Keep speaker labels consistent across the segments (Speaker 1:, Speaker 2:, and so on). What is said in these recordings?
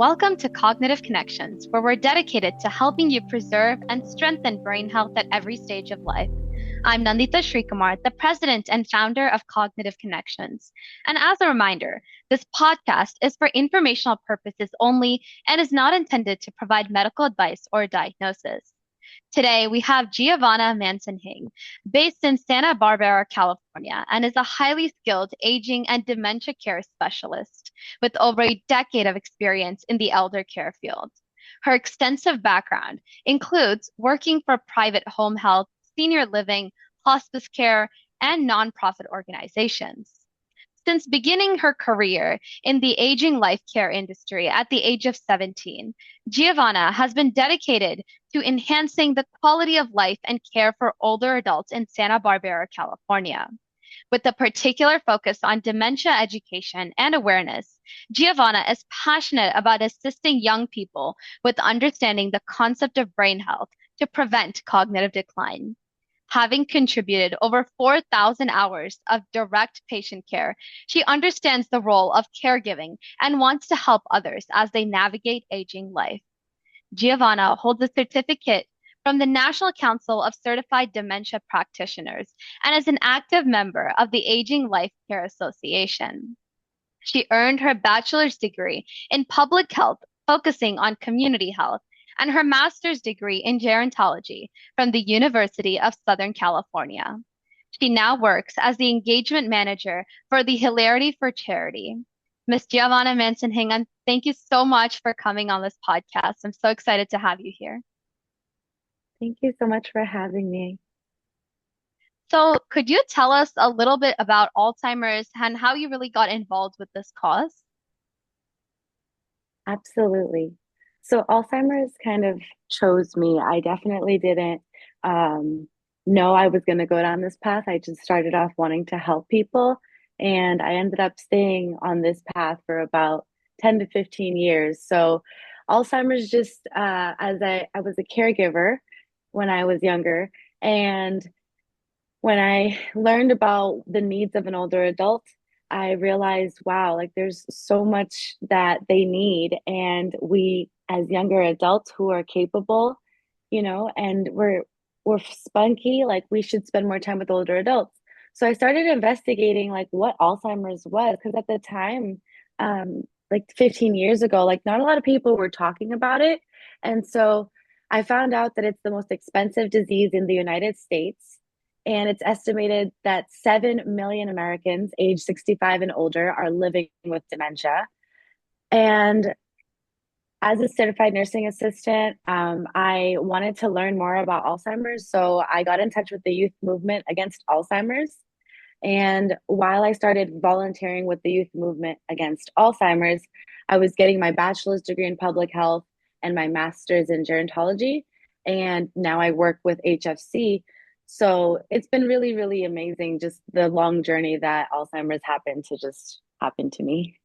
Speaker 1: Welcome to Cognitive Connections, where we're dedicated to helping you preserve and strengthen brain health at every stage of life. I'm Nandita Srikumar, the president and founder of Cognitive Connections. And as a reminder, this podcast is for informational purposes only and is not intended to provide medical advice or diagnosis. Today, we have Giovanna Manson-Hing, based in Santa Barbara, California, and is a highly skilled aging and dementia care specialist with over a decade of experience in the elder care field. Her extensive background includes working for private home health, senior living, hospice care, and nonprofit organizations. Since beginning her career in the aging life care industry at the age of 17, Giovanna has been dedicated to enhancing the quality of life and care for older adults in Santa Barbara, California. With a particular focus on dementia education and awareness, Giovanna is passionate about assisting young people with understanding the concept of brain health to prevent cognitive decline. Having contributed over 4,000 hours of direct patient care, she understands the role of caregiving and wants to help others as they navigate aging life. Giovanna holds a certificate from the National Council of Certified Dementia Practitioners and is an active member of the Aging Life Care Association. She earned her bachelor's degree in public health, focusing on community health, and her master's degree in gerontology from the University of Southern California. She now works as the engagement manager for the Hilarity for Charity. Miss Giovanna Manson-Hing, thank you so much for coming on this podcast. I'm so excited to have you here.
Speaker 2: Thank you so much for having me.
Speaker 1: So, could you tell us a little bit about Alzheimer's and how you really got involved with this cause?
Speaker 2: Absolutely. So Alzheimer's kind of chose me. I definitely didn't know I was going to go down this path. I just started off wanting to help people, and I ended up staying on this path for about 10 to 15 years. So Alzheimer's just as I was a caregiver when I was younger, and when I learned about the needs of an older adult, I realized, wow, like there's so much that they need. And we, as younger adults who are capable, and we're spunky, like we should spend more time with older adults. So I started investigating like what Alzheimer's was, because at the time, like 15 years ago, like not a lot of people were talking about it. And so I found out that it's the most expensive disease in the United States, and it's estimated that 7 million Americans aged 65 and older are living with dementia. And as a certified nursing assistant, I wanted to learn more about Alzheimer's. So I got in touch with the youth movement against Alzheimer's. And while I started volunteering with the youth movement against Alzheimer's, I was getting my bachelor's degree in public health and my master's in gerontology. And now I work with HFC. So it's been really, really amazing, just the long journey that Alzheimer's happened to just happen to me.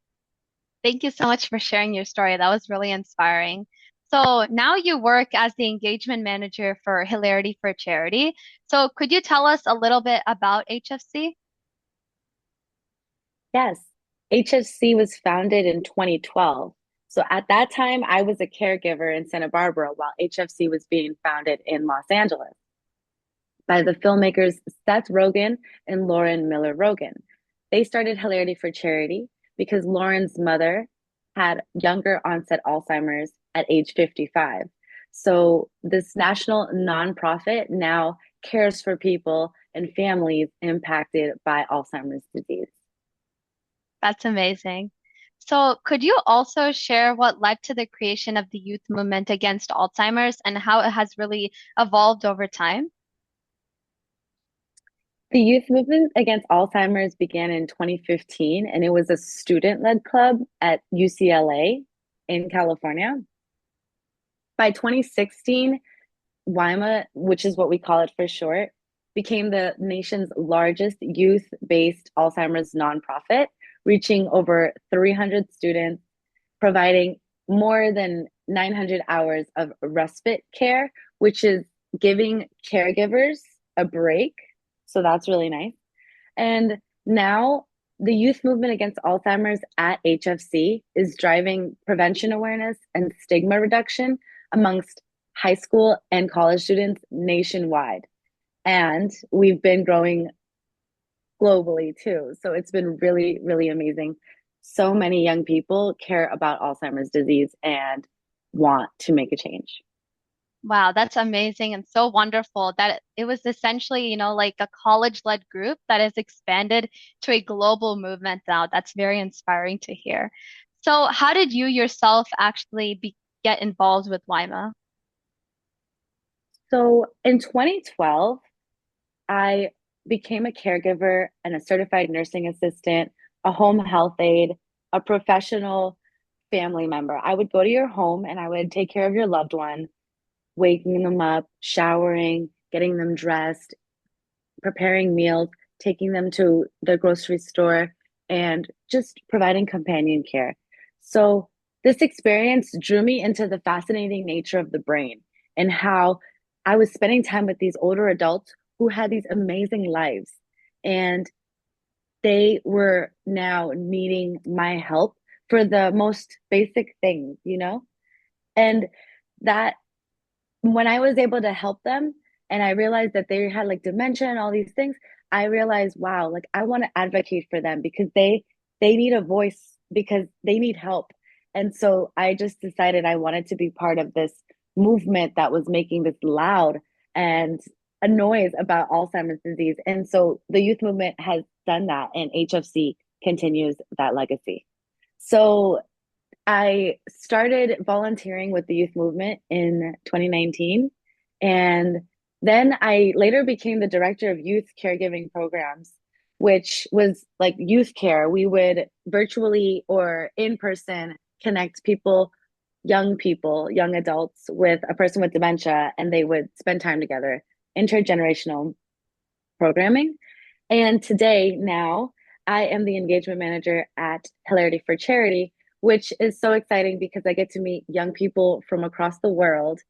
Speaker 1: Thank you so much for sharing your story. That was really inspiring. So now you work as the engagement manager for Hilarity for Charity. So could you tell us a little bit about HFC?
Speaker 2: Yes, HFC was founded in 2012. So at that time, I was a caregiver in Santa Barbara while HFC was being founded in Los Angeles by the filmmakers Seth Rogen and Lauren Miller Rogen. They started Hilarity for Charity because Lauren's mother had younger onset Alzheimer's at age 55. So this national nonprofit now cares for people and families impacted by Alzheimer's disease.
Speaker 1: That's amazing. So could you also share what led to the creation of the youth movement against Alzheimer's and how it has really evolved over time?
Speaker 2: The youth movement against Alzheimer's began in 2015, and it was a student-led club at UCLA in California. By 2016, WIMA, which is what we call it for short, became the nation's largest youth-based Alzheimer's nonprofit, reaching over 300 students, providing more than 900 hours of respite care, which is giving caregivers a break. So that's really nice. And now the youth movement against Alzheimer's at HFC is driving prevention awareness and stigma reduction amongst high school and college students nationwide. And we've been growing globally too. So it's been really, really amazing. So many young people care about Alzheimer's disease and want to make a change.
Speaker 1: Wow, that's amazing and so wonderful that it was essentially, like a college-led group that has expanded to a global movement now. That's very inspiring to hear. So, how did you yourself actually get involved with WIMA?
Speaker 2: So in 2012, I became a caregiver and a certified nursing assistant, a home health aide, a professional family member. I would go to your home and I would take care of your loved one, waking them up, showering, getting them dressed, preparing meals, taking them to the grocery store, and just providing companion care. So, this experience drew me into the fascinating nature of the brain and how I was spending time with these older adults who had these amazing lives. And they were now needing my help for the most basic things, you know? And that when I was able to help them and I realized that they had like dementia and all these things, I realized, wow, like I want to advocate for them because they need a voice because they need help. And so I just decided I wanted to be part of this movement that was making this loud and a noise about Alzheimer's disease. And so the youth movement has done that and HFC continues that legacy. So I started volunteering with the youth movement in 2019. And then I later became the director of youth caregiving programs, which was like youth care. We would virtually or in person connect people, young adults with a person with dementia, and they would spend time together, intergenerational programming. And today, now, I am the engagement manager at Hilarity for Charity, which is so exciting because I get to meet young people from across the world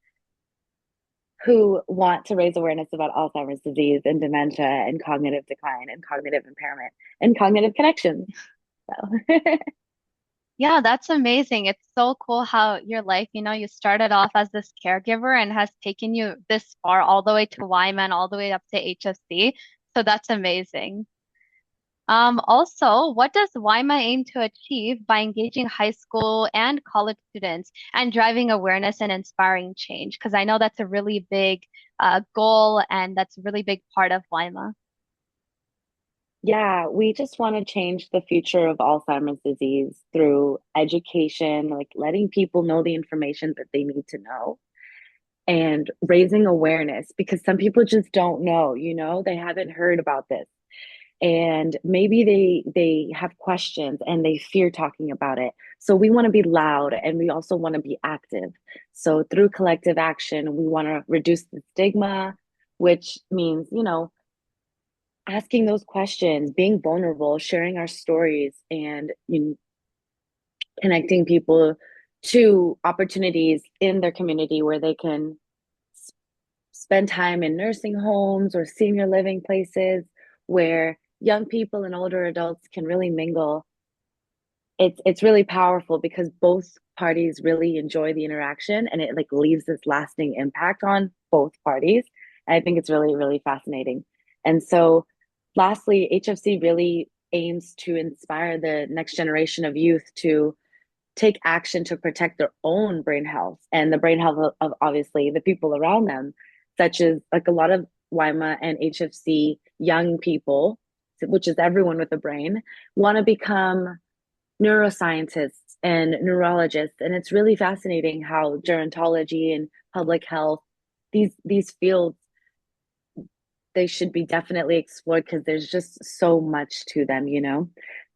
Speaker 2: who want to raise awareness about Alzheimer's disease and dementia and cognitive decline and cognitive impairment and cognitive connections. So,
Speaker 1: Yeah, that's amazing. It's so cool how your life, you started off as this caregiver and has taken you this far, all the way to Wyman, all the way up to HSC. So that's amazing. Also, what does WIMA aim to achieve by engaging high school and college students and driving awareness and inspiring change? Because I know that's a really big goal and that's a really big part of WIMA.
Speaker 2: yeah, we just want to change the future of Alzheimer's disease through education, like letting people know the information that they need to know and raising awareness because some people just don't know, they haven't heard about this and maybe they have questions and they fear talking about it. So we want to be loud and we also want to be active. So through collective action, we want to reduce the stigma, which means, asking those questions, being vulnerable, sharing our stories and connecting people to opportunities in their community where they can spend time in nursing homes or senior living places where young people and older adults can really mingle. It's really powerful because both parties really enjoy the interaction and it like leaves this lasting impact on both parties. And I think it's really, really fascinating. And so lastly, HFC really aims to inspire the next generation of youth to take action to protect their own brain health and the brain health of obviously the people around them, such as like a lot of WIMA and HFC young people, which is everyone with a brain, want to become neuroscientists and neurologists. And it's really fascinating how gerontology and public health, these fields, they should be definitely explored because there's just so much to them.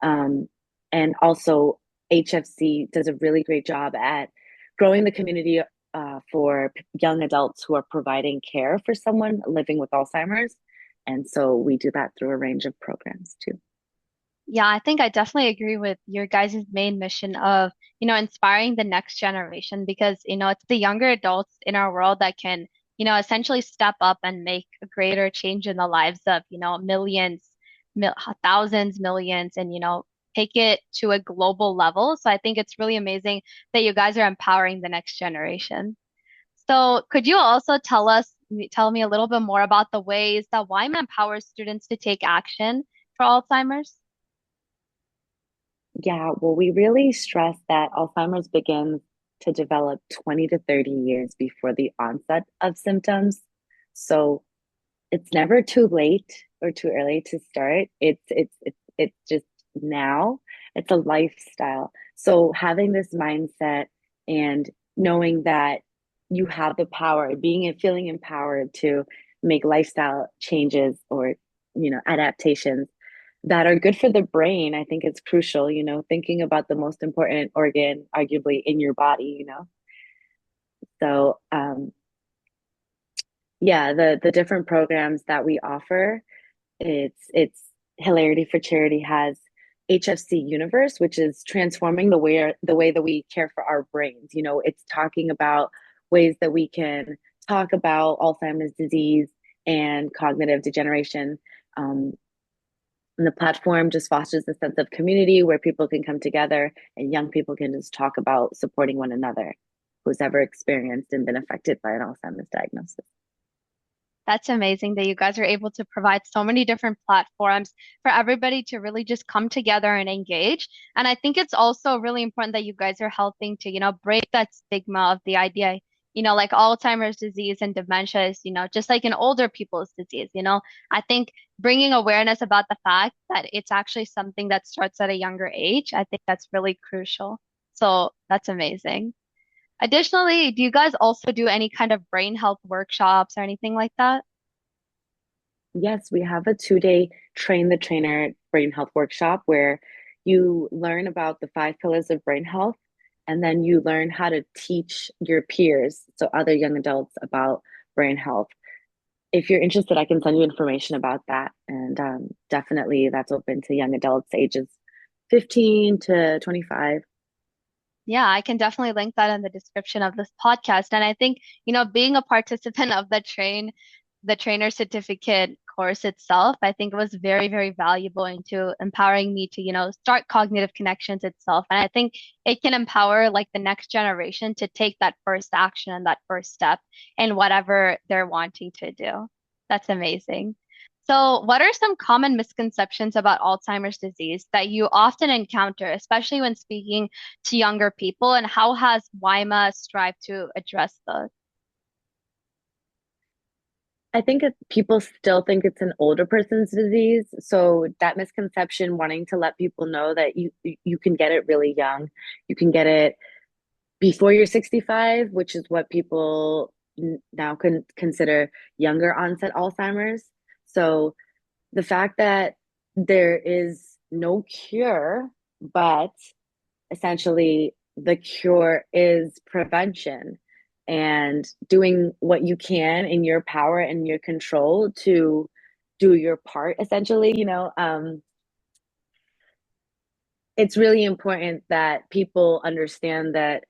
Speaker 2: Um, and also, HFC does a really great job at growing the community for young adults who are providing care for someone living with Alzheimer's. And so we do that through a range of programs too.
Speaker 1: Yeah, I think I definitely agree with your guys' main mission of, inspiring the next generation because, it's the younger adults in our world that can, essentially step up and make a greater change in the lives of, millions, thousands, millions, and take it to a global level. So I think it's really amazing that you guys are empowering the next generation. So could you also tell me a little bit more about the ways that YMA empowers students to take action for Alzheimer's?
Speaker 2: Yeah, well, we really stress that Alzheimer's begins to develop 20 to 30 years before the onset of symptoms. So it's never too late or too early to start. It's just now. It's a lifestyle. So having this mindset and knowing that you have the power, being and feeling empowered to make lifestyle changes or, adaptations that are good for the brain, I think it's crucial, thinking about the most important organ, arguably in your body. So, yeah, the different programs that we offer, it's Hilarity for Charity has HFC Universe, which is transforming the way that we care for our brains. It's talking about ways that we can talk about Alzheimer's disease and cognitive degeneration. Um, and the platform just fosters a sense of community where people can come together and young people can just talk about supporting one another who's ever experienced and been affected by an Alzheimer's diagnosis.
Speaker 1: That's amazing that you guys are able to provide so many different platforms for everybody to really just come together and engage. And I think it's also really important that you guys are helping to, break that stigma of the idea, like Alzheimer's disease and dementia is, just like an older people's disease. I think bringing awareness about the fact that it's actually something that starts at a younger age, I think that's really crucial. So that's amazing. Additionally, do you guys also do any kind of brain health workshops or anything like that?
Speaker 2: Yes, we have a 2-day train the trainer brain health workshop where you learn about the 5 pillars of brain health and then you learn how to teach your peers, so other young adults, about brain health. If you're interested, I can send you information about that. And definitely that's open to young adults ages 15 to 25.
Speaker 1: Yeah, I can definitely link that in the description of this podcast. And I think, being a participant of the trainer certificate course itself, I think it was very, very valuable into empowering me to, start cognitive connections itself. And I think it can empower like the next generation to take that first action and that first step in whatever they're wanting to do. That's amazing. So, what are some common misconceptions about Alzheimer's disease that you often encounter, especially when speaking to younger people, and how has WIMA strived to address those?
Speaker 2: I think people still think it's an older person's disease. So that misconception, wanting to let people know that you can get it really young. You can get it before you're 65, which is what people now can consider younger onset Alzheimer's. So the fact that there is no cure, but essentially the cure is prevention and doing what you can in your power and your control to do your part, essentially. It's really important that people understand that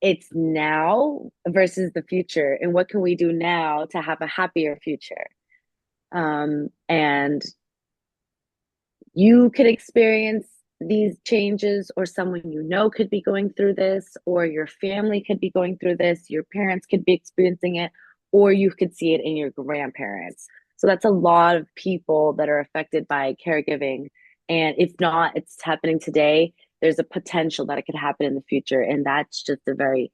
Speaker 2: it's now versus the future, and what can we do now to have a happier future. And you could experience these changes, or someone could be going through this, or your family could be going through this, your parents could be experiencing it, or you could see it in your grandparents. So that's a lot of people that are affected by caregiving. And if not, it's happening today, there's a potential that it could happen in the future. And that's just a very,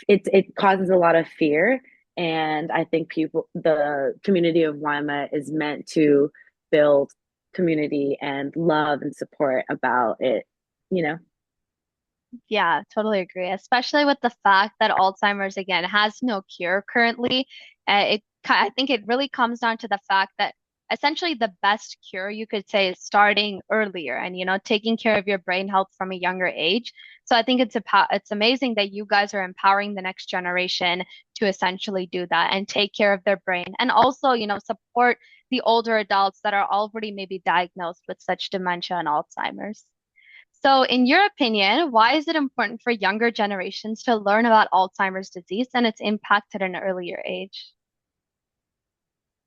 Speaker 2: it causes a lot of fear. And I think the community of Lima is meant to build community and love and support about it, you know?
Speaker 1: Yeah, totally agree. Especially with the fact that Alzheimer's again has no cure currently. I think it really comes down to the fact that essentially the best cure you could say is starting earlier and taking care of your brain health from a younger age. So I think it's amazing that you guys are empowering the next generation to essentially do that and take care of their brain and also support the older adults that are already maybe diagnosed with such dementia and Alzheimer's. So, in your opinion, why is it important for younger generations to learn about Alzheimer's disease and its impact at an earlier age?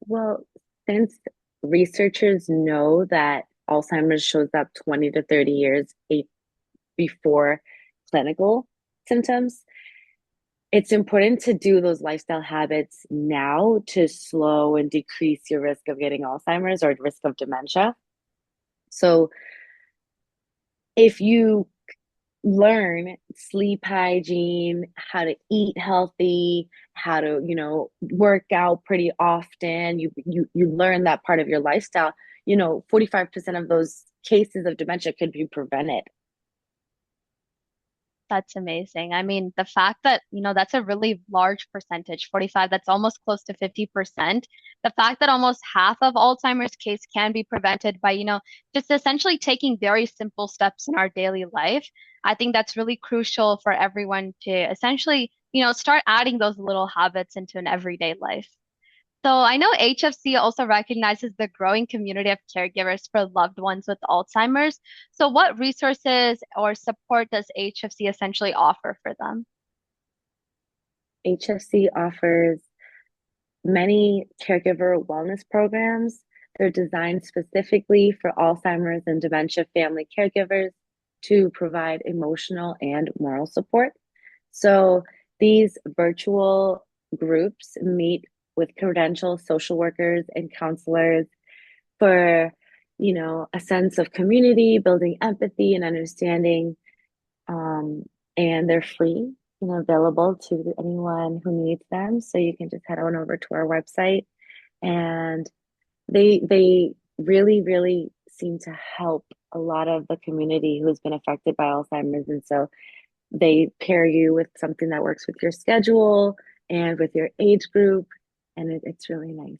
Speaker 2: Well, since researchers know that Alzheimer's shows up 20 to 30 years before clinical symptoms. It's important to do those lifestyle habits now to slow and decrease your risk of getting Alzheimer's or risk of dementia. So if you learn sleep hygiene, how to eat healthy, how to, work out pretty often, you learn that part of your lifestyle, 45% of those cases of dementia could be prevented.
Speaker 1: That's amazing. I mean, the fact that, that's a really large percentage, 45, that's almost close to 50%. The fact that almost half of Alzheimer's case can be prevented by, just essentially taking very simple steps in our daily life. I think that's really crucial for everyone to essentially, start adding those little habits into an everyday life. So I know HFC also recognizes the growing community of caregivers for loved ones with Alzheimer's. So what resources or support does HFC essentially offer for them?
Speaker 2: HFC offers many caregiver wellness programs. They're designed specifically for Alzheimer's and dementia family caregivers to provide emotional and moral support. So these virtual groups meet with credentialed social workers and counselors for, a sense of community, building empathy and understanding. Um, and they're free, available to anyone who needs them. So you can just head on over to our website, and they really, really seem to help a lot of the community who's been affected by Alzheimer's. And so they pair you with something that works with your schedule and with your age group, and it's really nice.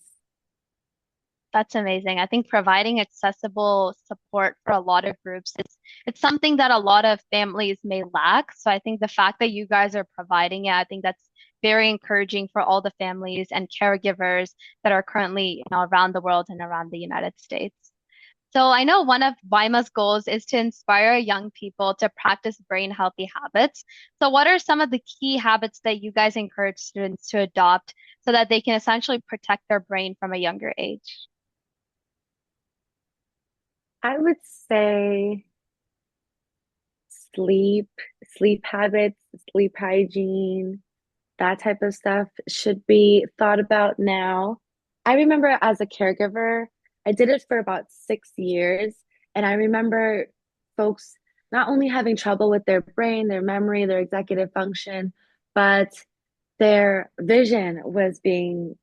Speaker 1: That's amazing. I think providing accessible support for a lot of groups is it's something that a lot of families may lack. So I think the fact that you guys are providing it, I think that's very encouraging for all the families and caregivers that are currently, around the world and around the United States. So I know one of WIMA's goals is to inspire young people to practice brain healthy habits. So what are some of the key habits that you guys encourage students to adopt so that they can essentially protect their brain from a younger age?
Speaker 2: I would say sleep, sleep habits, sleep hygiene, that type of stuff should be thought about now. I remember as a caregiver, I did it for about 6 years, and I remember folks not only having trouble with their brain, their memory, their executive function, but their vision was being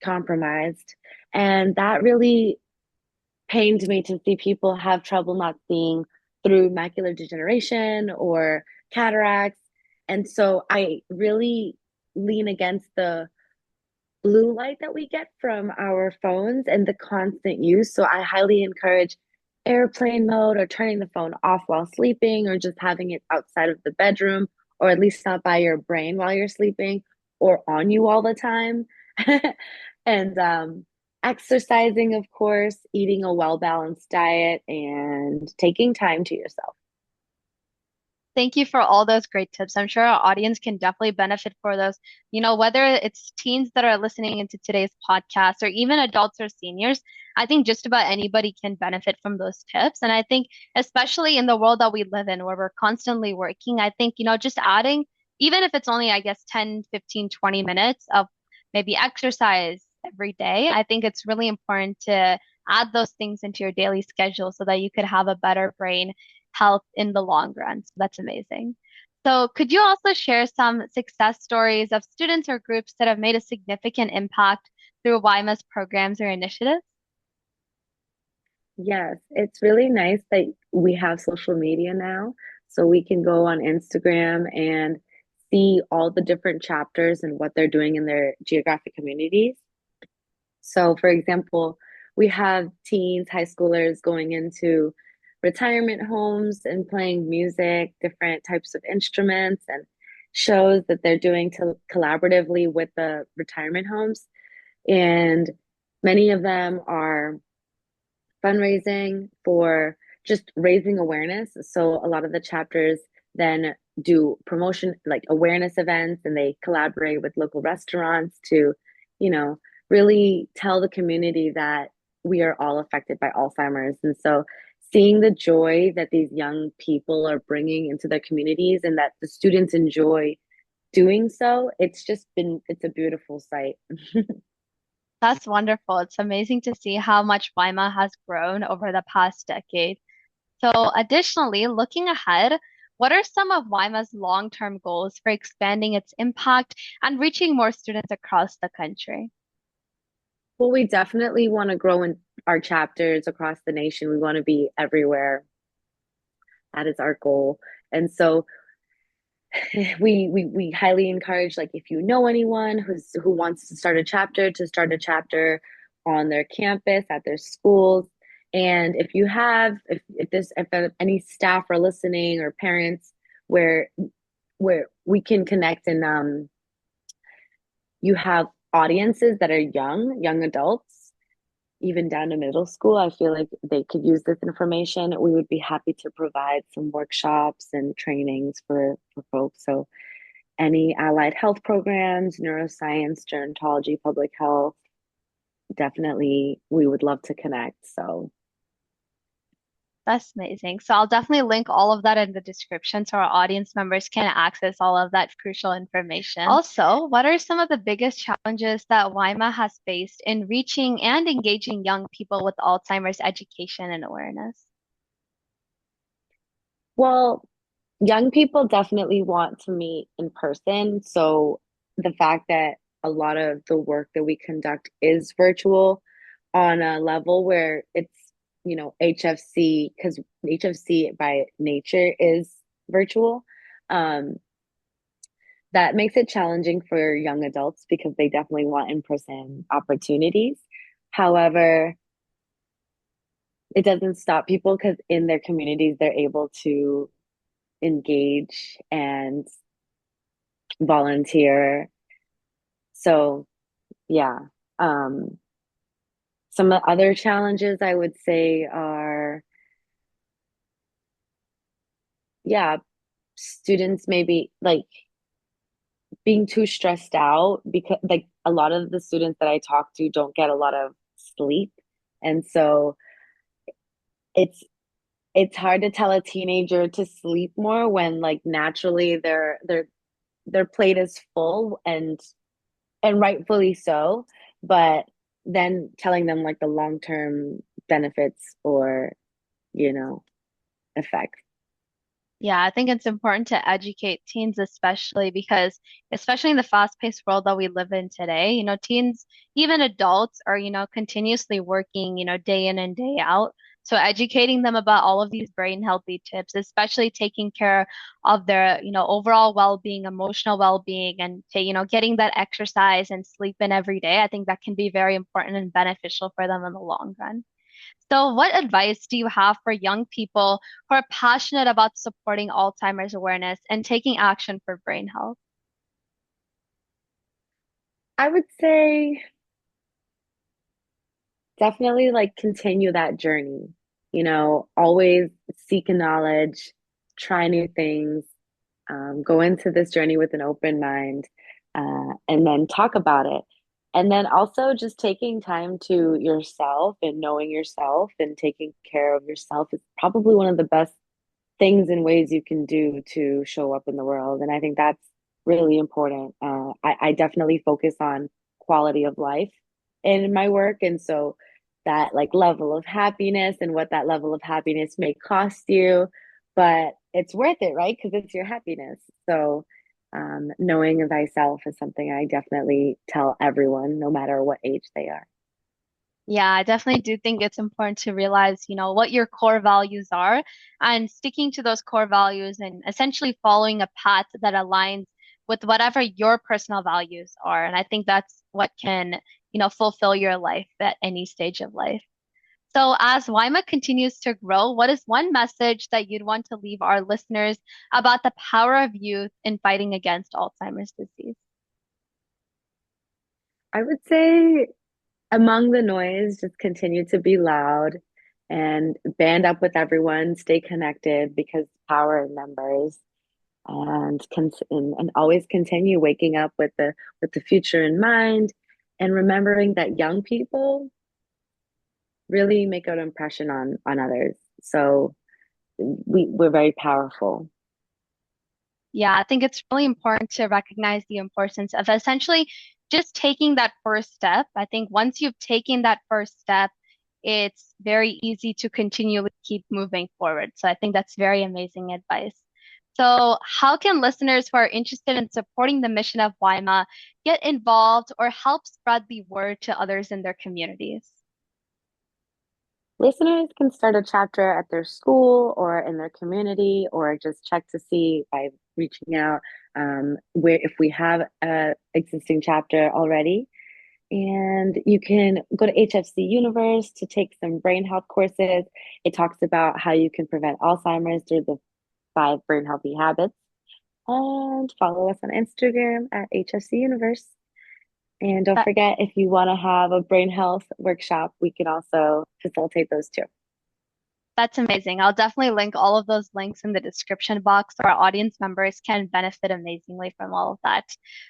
Speaker 2: compromised. And that really pained me to see people have trouble not seeing through macular degeneration or cataracts. And so I really lean against the blue light that we get from our phones and the constant use. So I highly encourage airplane mode or turning the phone off while sleeping or just having it outside of the bedroom or at least not by your brain while you're sleeping or on you all the time. And exercising, of course, eating a well-balanced diet and taking time to yourself.
Speaker 1: Thank you for all those great tips. I'm sure our audience can definitely benefit for those. Whether it's teens that are listening into today's podcast or even adults or seniors, I think just about anybody can benefit from those tips. And I think, especially in the world that we live in where we're constantly working, I think, just adding, even if it's only, I guess, 10, 15, 20 minutes of maybe exercise every day, I think it's really important to add those things into your daily schedule so that you could have a better brain health in the long run. So that's amazing. So could you also share some success stories of students or groups that have made a significant impact through WIMA's programs or initiatives?
Speaker 2: Yes, it's really nice that we have social media now, so we can go on Instagram and see all the different chapters and what they're doing in their geographic communities. So, for example, we have teens, high schoolers going into retirement homes and playing music, different types of instruments, and shows that they're doing to collaboratively with the retirement homes. And many of them are fundraising for just raising awareness. So a lot of the chapters then do promotion, like awareness events, and they collaborate with local restaurants to, you know, really tell the community that we are all affected by Alzheimer's. And so seeing the joy that these young people are bringing into their communities and that the students enjoy doing so, it's a beautiful sight.
Speaker 1: That's wonderful. It's amazing to see how much Weima has grown over the past decade. So, additionally, looking ahead, what are some of Weima's long-term goals for expanding its impact and reaching more students across the country?
Speaker 2: Well, we definitely want to grow in our chapters across the nation. We want to be everywhere. That is our goal. And so we highly encourage, like, if you know anyone who wants to start a chapter, to start a chapter on their campus, at their schools. And if any staff are listening, or parents, where we can connect, and you have audiences that are young adults, even down to middle school, I feel like they could use this information. We would be happy to provide some workshops and trainings for folks. So any allied health programs, neuroscience, gerontology, public health, definitely we would love to connect. So
Speaker 1: That's amazing. So I'll definitely link all of that in the description so our audience members can access all of that crucial information. Also, what are some of the biggest challenges that Weima has faced in reaching and engaging young people with Alzheimer's education and awareness?
Speaker 2: well, young people definitely want to meet in person. So the fact that a lot of the work that we conduct is virtual on a level where it's HFC, because HFC by nature is virtual. Um, that makes it challenging for young adults because they definitely want in-person opportunities. However, it doesn't stop people, because in their communities they're able to engage and volunteer. So yeah. Um, some other challenges I would say are, yeah, students maybe like being too stressed out, because like a lot of the students that I talk to don't get a lot of sleep. And so it's it's hard to tell a teenager to sleep more when, like, naturally their plate is full, and rightfully so. But then telling them, like, the long-term benefits, or you know effects.
Speaker 1: Yeah, I think it's important to educate teens, especially because, especially in the fast-paced world that we live in today, teens, even adults are, continuously working, day in and day out. So educating them about all of these brain healthy tips, especially taking care of their, overall well-being, emotional well-being, and getting that exercise and sleep in every day, I think that can be very important and beneficial for them in the long run. So, what advice do you have for young people who are passionate about supporting Alzheimer's awareness and taking action for brain health?
Speaker 2: I would say definitely, like, continue that journey. Always seek knowledge, try new things, go into this journey with an open mind, and then talk about it. And then also just taking time to yourself and knowing yourself and taking care of yourself is probably one of the best things and ways you can do to show up in the world. And I think that's really important. I definitely focus on quality of life in my work. And so that, like, level of happiness and what that level of happiness may cost you, but it's worth it, right? Because it's your happiness. So knowing thyself is something I definitely tell everyone, no matter what age they are.
Speaker 1: Yeah, I definitely do think it's important to realize, what your core values are and sticking to those core values and essentially following a path that aligns with whatever your personal values are. And I think that's what can, fulfill your life at any stage of life. So, as Wyma continues to grow, what is one message that you'd want to leave our listeners about the power of youth in fighting against Alzheimer's disease?
Speaker 2: I would say, among the noise, just continue to be loud and band up with everyone, stay connected, because power in numbers, and always continue waking up with the future in mind, and remembering that young people really make an impression on others. So we're very powerful.
Speaker 1: Yeah, I think it's really important to recognize the importance of essentially just taking that first step. I think once you've taken that first step, it's very easy to continually keep moving forward. So I think that's very amazing advice. So, how can listeners who are interested in supporting the mission of WIMA get involved or help spread the word to others in their communities?
Speaker 2: Listeners can start a chapter at their school or in their community, or just check to see by reaching out where if we have a existing chapter already. And you can go to HFC Universe to take some brain health courses. It talks about how you can prevent Alzheimer's through the 5 brain healthy habits. And follow us on Instagram at HFC Universe. And don't
Speaker 1: That
Speaker 2: forget, if you want to have a brain health workshop, we can also facilitate those too.
Speaker 1: That's amazing. I'll definitely link all of those links in the description box so our audience members can benefit amazingly from all of that.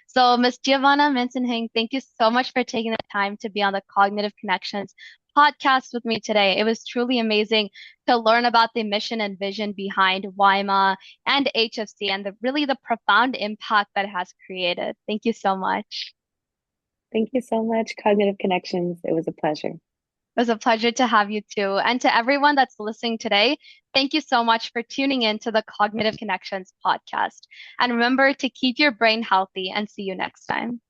Speaker 1: So, Miss Giovanna Manson-Hing, thank you so much for taking the time to be on the Cognitive Connections podcast with me today. It was truly amazing to learn about the mission and vision behind WIMA and HFC and really the profound impact that it has created. Thank you so much.
Speaker 2: Thank you so much, Cognitive Connections. It was a pleasure.
Speaker 1: It was a pleasure to have you too. And to everyone that's listening today, thank you so much for tuning in to the Cognitive Connections podcast. And remember to keep your brain healthy and see you next time.